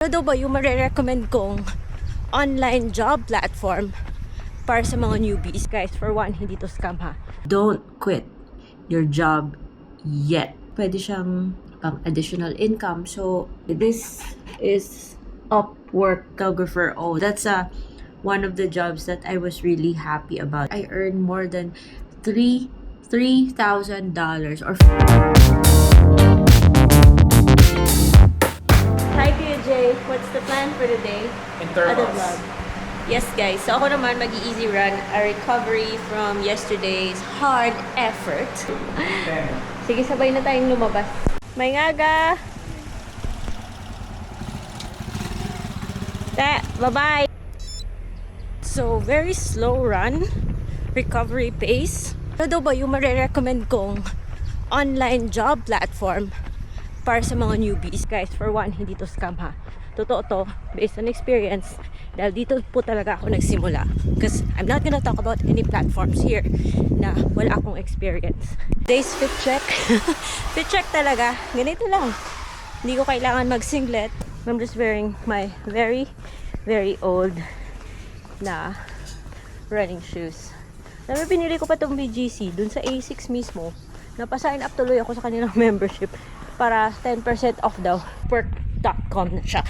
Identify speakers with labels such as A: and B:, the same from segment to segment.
A: Ano daw ba yung marirecommend kong online job platform para sa mga newbies? Guys, for one, hindi to scam ha. Don't quit your job yet. Pwede siyang pang additional income. So, this is Upwork Photographer. Oh, that's one of the jobs that I was really happy about. I earned more than $3,000 or Hi Kuya Jay, what's the plan for today? Other vlog. Yes guys, so ako naman mag-easy run a recovery from yesterday's hard effort. Sige, sabay na tayong lumabas. May ngaga! Bye-bye! So, very slow run, recovery pace. Ano daw ba yung marirecommend kong online job platform para sa mga newbies? Guys, for one, hindi to scam ha. Totoo to, based on experience. Dahil dito po talaga ako nagsimula. Because I'm not gonna talk about any platforms here na wala akong experience. Today's fit check. Fit check talaga. Ganito lang. Hindi ko kailangan mag-singlet. I'm just wearing my very, very old na running shoes. Pero pinili ko pa itong BGC dun sa A6 mismo. Napasign up tuloy ako sa kanilang membership para 10% off daw. Perk.com na siya.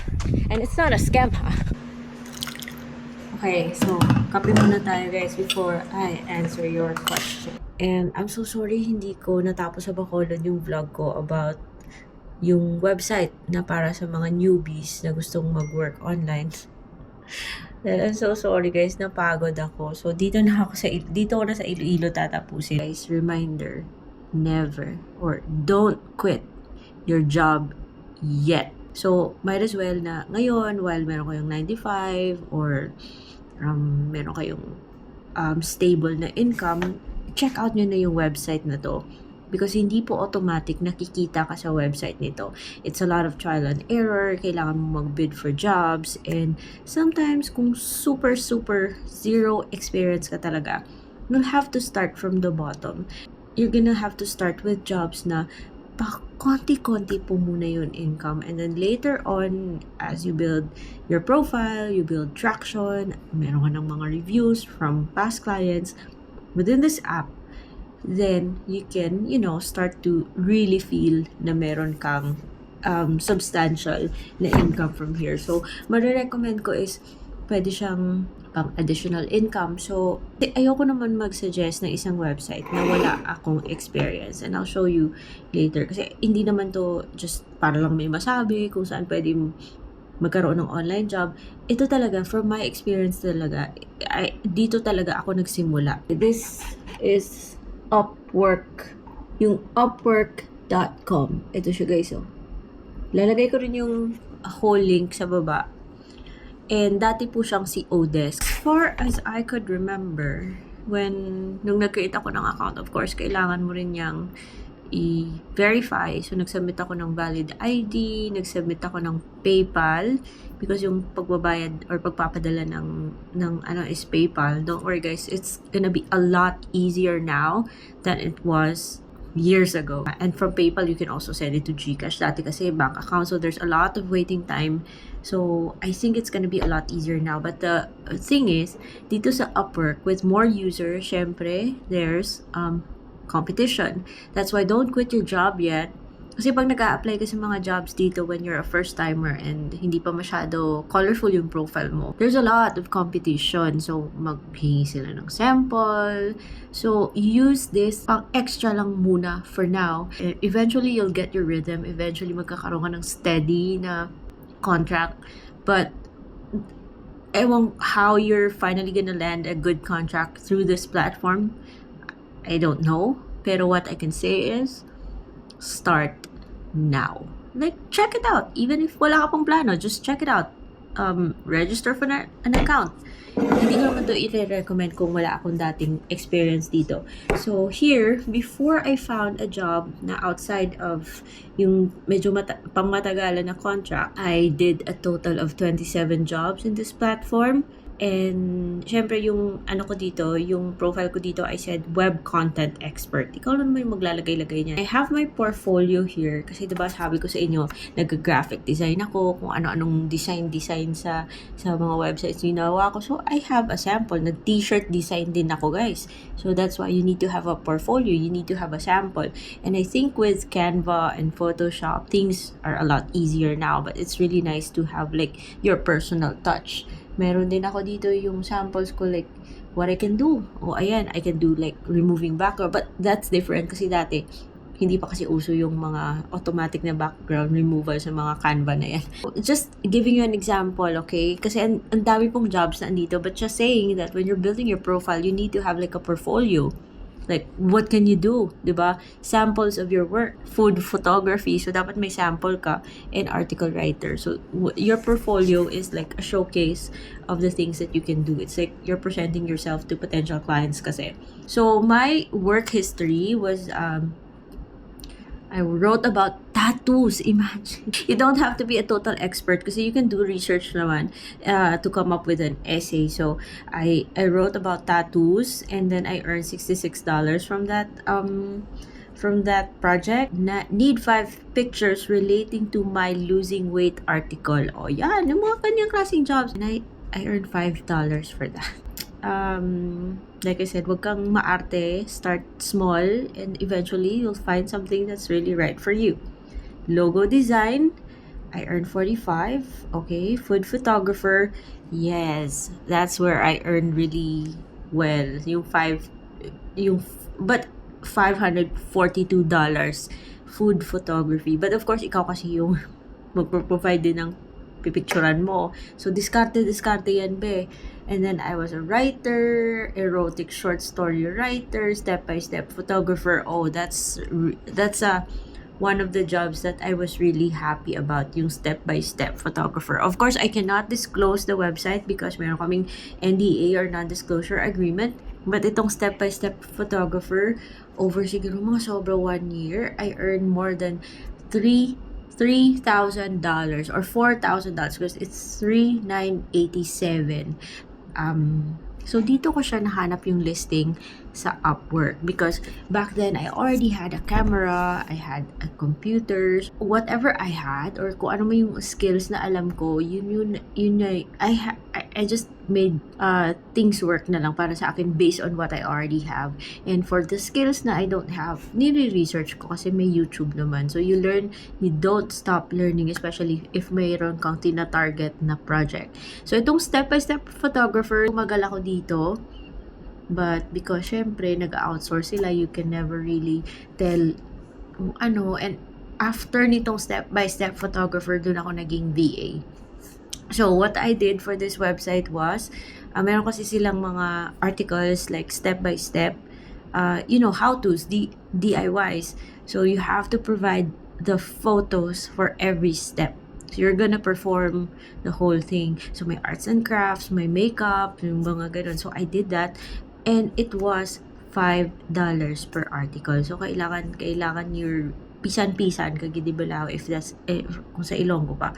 A: And it's not a scam ha. Okay, so kape muna tayo guys before I answer your question. And I'm so sorry hindi ko natapos sa Bacolod yung vlog ko about yung website na para sa mga newbies na gustong mag-work online. I'm so sorry guys, napagod ako. So dito na ako sa Iloilo tatapusin. Guys, reminder, never or don't quit your job yet. So might as well na ngayon while meron kayong 95 or meron kayong stable na income, check out nyo na yung website na to. Because hindi po automatic nakikita ka sa website nito. It's a lot of trial and error. Kailangan mo mag-bid for jobs. And sometimes, kung super zero experience ka talaga, you'll have to start from the bottom. You're gonna have to start with jobs na konti-konti po muna yung income. And then later on, as you build your profile, you build traction, meron ka ng mga reviews from past clients within this app, then you can, start to really feel na meron kang substantial na income from here. So, marirecommend ko is pwede siyang pang additional income. So, ayoko naman mag-suggest ng isang website na wala akong experience. And I'll show you later. Kasi hindi naman to just para lang may masabi kung saan pwede magkaroon ng online job. Ito talaga, from my experience talaga, dito talaga ako nagsimula. This is Upwork. Yung Upwork.com. Ito siya guys, oh. Lalagay ko rin yung whole link sa baba. And dati po siyang si Odesk. As far as I could remember, nung nag-create ako ng account, of course, kailangan mo rin niyang i-verify. So, nag-submit ako ng valid ID, nag-submit ako ng PayPal, because yung pagbabayad or pagpapadala ng is PayPal. Don't worry guys, it's gonna be a lot easier now than it was years ago. And from PayPal, you can also send it to GCash. Dati kasi bank account, so there's a lot of waiting time. So, I think it's gonna be a lot easier now. But the thing is, dito sa Upwork, with more users, syempre, there's competition. That's why don't quit your job yet. Kasi pag nag-a-apply ka sa mga jobs dito when you're a first-timer and hindi pa masyado colorful yung profile mo, there's a lot of competition. So, maghingi sila ng sample. So, use this pang extra lang muna for now. Eventually, you'll get your rhythm. Eventually, magkakaroon ka ng steady na contract. But, ewan how you're finally gonna land a good contract through this platform, I don't know. Pero what I can say is, start now. Like, check it out. Even if wala ka pang plano, just check it out. Register for an account. Hindi ko naman to i-recommend kung wala akong dating experience dito. So, here, before I found a job na outside of yung medyo pangmatagalan na contract, I did a total of 27 jobs in this platform. And, syempre, yung ano ko dito, yung profile ko dito, I said, web content expert. Ikaw naman yung maglalagay-lagay niya. I have my portfolio here, kasi diba sabi ko sa inyo, nag-graphic design ako, kung ano-anong design sa mga websites ginawa ko. So, I have a sample. Nag-t-shirt design din ako, guys. So, that's why you need to have a portfolio. You need to have a sample. And I think with Canva and Photoshop, things are a lot easier now, but it's really nice to have like your personal touch. Meron din ako dito yung samples ko, like what I can do. O ayan, I can do like removing background, but that's different kasi dati hindi pa kasi uso yung mga automatic na background removal sa mga Canva na yan. Just giving you an example, okay? Kasi ang dami pong jobs na andito, but just saying that when you're building your profile, you need to have like a portfolio. Like, what can you do? Diba? Samples of your work. Food photography. So, dapat may sample ka. And article writer. So, your portfolio is like a showcase of the things that you can do. It's like you're presenting yourself to potential clients kasi. So, my work history was, I wrote about tattoos. Imagine. You don't have to be a total expert kasi you can do research naman to come up with an essay. So, I wrote about tattoos and then I earned $66 from that project. Need 5 pictures relating to my losing weight article. Oh, yan. Yung mga kanyang klaseng jobs. And I earned $5 for that. Like I said, wag kang maarte, start small, and eventually you'll find something that's really right for you. Logo design, I earned 45. Okay, food photographer, yes, that's where I earned really well. But $542 food photography. But of course, ikaw kasi yung magpo-provide din ng pipicturan mo. So, diskarte yan, be. And then, I was a writer, erotic short story writer, step-by-step photographer. Oh, that's one of the jobs that I was really happy about, yung step-by-step photographer. Of course, I cannot disclose the website because meron kaming NDA or non-disclosure agreement. But itong step-by-step photographer, over siguro mga sobra 1 year, I earned more than $3,000 or $4,000 because it's $3,987. So dito ko siya nahanap yung listing sa Upwork because back then I already had a camera, I had a computer, whatever I had or kung ano may yung skills na alam ko, yun I just made things work na lang para sa akin based on what I already have. And for the skills na I don't have, nire-research ko kasi may YouTube naman. So you learn, you don't stop learning, especially if mayroon kang tina-target na project. So itong step-by-step photographer, umagal ako dito. But because syempre nag-outsource sila, you can never really tell kung ano. And after nitong step-by-step photographer, dun ako naging VA. So, what I did for this website was, meron kasi silang mga articles like step-by-step, how-tos, DIYs. So, you have to provide the photos for every step. So, you're gonna perform the whole thing. So, may arts and crafts, may makeup, yung mga ganun. So, I did that. And it was $5 per article. So, kailangan your pisan-pisan kagidibalaw if kung sa Ilonggo pa.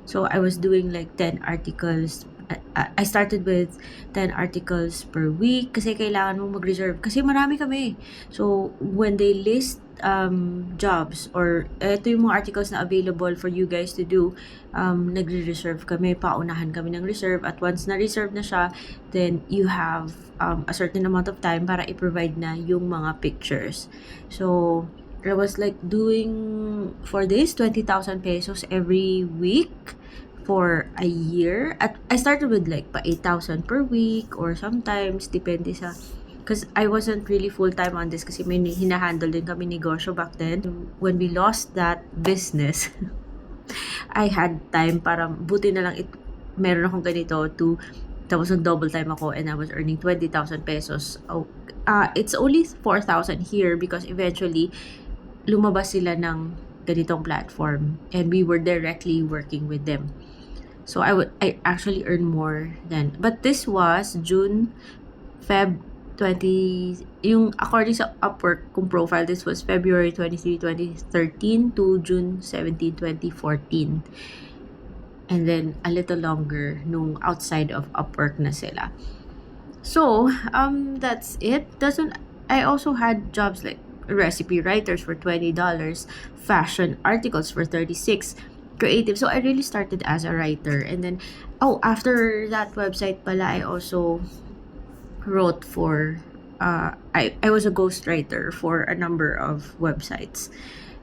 A: So, I was doing like 10 articles. I started with 10 articles per week kasi kailangan mong mag-reserve. Kasi marami kami. So, when they list jobs or ito yung mga articles na available for you guys to do, nagre-reserve kami. Paunahan kami ng reserve. At once na-reserve na siya, then you have a certain amount of time para i-provide na yung mga pictures. So, I was like doing for this 20,000 pesos every week for a year. At I started with like pa 8,000 per week or sometimes depende sa because I wasn't really full-time on this kasi may hinahandle din kami negosyo back then. When we lost that business, I had time para buti na lang meron akong ganito tapos double time ako and I was earning 20,000 pesos. It's only 4,000 here because eventually lumabas sila ng ganitong platform and we were directly working with them. So I actually earned more than, but this was Feb 20, yung according sa Upwork kung profile, this was February 23, 2013 to June 17, 2014. and then a little longer nung outside of Upwork na sila. So, that's it. I also had jobs like recipe writers for $20, fashion articles for 36, creative. So I really started as a writer, and then after that website pala, I also wrote for I was a ghostwriter for a number of websites.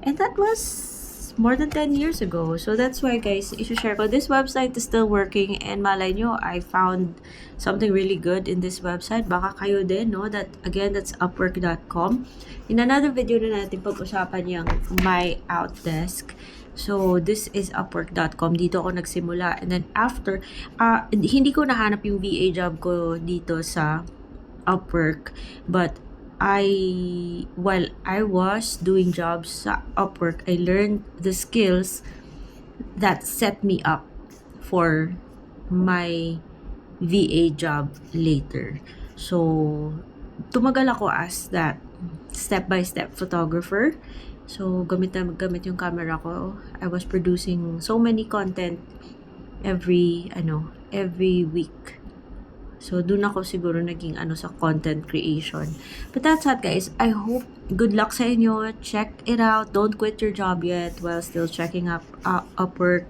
A: And that was more than 10 years ago. So that's why, guys, i-share ko. This website is still working, and malay nyo, I found something really good in this website. Baka kayo din, no? That's Upwork.com. In another video na natin pag-usapan yung My Outdesk. So, this is Upwork.com. Dito ako nagsimula. And then after, hindi ko nahanap yung VA job ko dito sa Upwork. But while I was doing jobs sa Upwork, I learned the skills that set me up for my VA job later. So, tumagal ako as that step-by-step photographer. So, gamit yung camera ko. I was producing so many content every week. So, dun ako siguro naging sa content creation. But that's it, guys. I hope good luck sa inyo. Check it out. Don't quit your job yet while still checking up Upwork.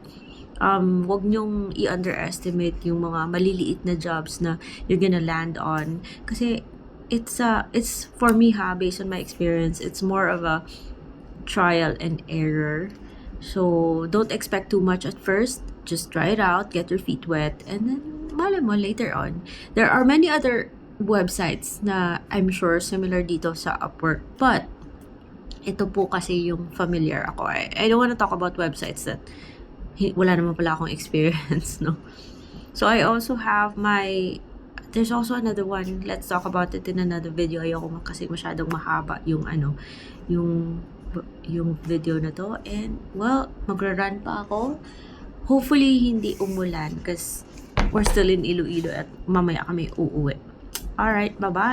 A: Wag nyong i-underestimate yung mga maliliit na jobs na you're gonna land on. Kasi it's for me, based on my experience, it's more of a trial and error. So, don't expect too much at first. Just try it out, get your feet wet, and then malay mo later on. There are many other websites na I'm sure similar dito sa Upwork, but ito po kasi yung familiar ako. I don't want to talk about websites that wala naman pala akong experience, no? So, I also have there's also another one. Let's talk about it in another video. Ayoko kasi masyadong mahaba yung video na to. And, well, magra-run pa ako. Hopefully, hindi umulan because we're still in Iloilo at mamaya kami uuwi. Alright, bye-bye!